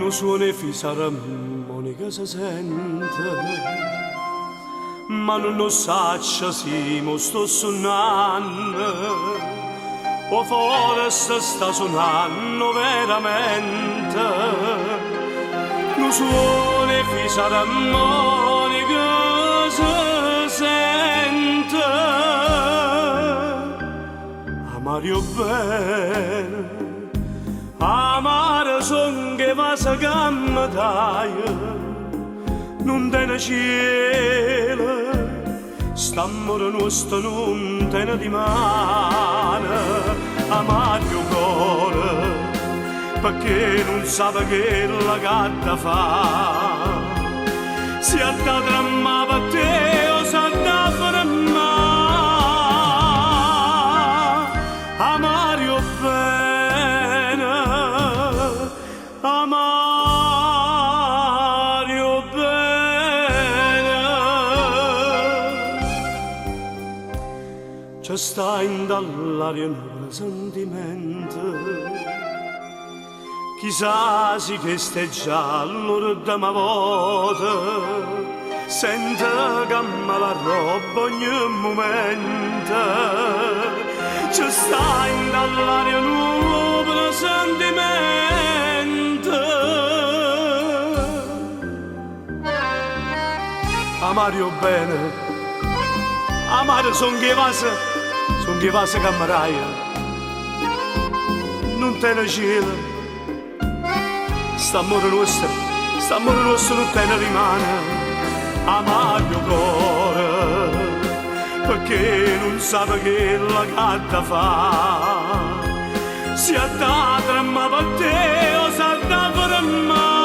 non suona e fisa armonica si sente, ma non lo saccia siamo sto suonando, o forse sta suonando veramente, non suona e fisa armonica si sente, a Mario bene. Amare son che va sa gamma taia, non te ne cielo, st'amore nostro non te ne dimane, amare il cuore, perché non sa che la gatta fa, si a te tramma per te o sa te ferma, amare io bene. Amario bene, c'è sta in dall'aria un sentimento, chissà si che stai giallo da ma volta, sente gamma la roba ogni momento, c'è sta in dall'aria un sentimento. Amario bene, amare son che vasa cameraia, non te ne cielo, st'amore nostro non te ne rimane, amario cuore, perché non sa che la gatta fa, si a te tremma per te o sa te per me.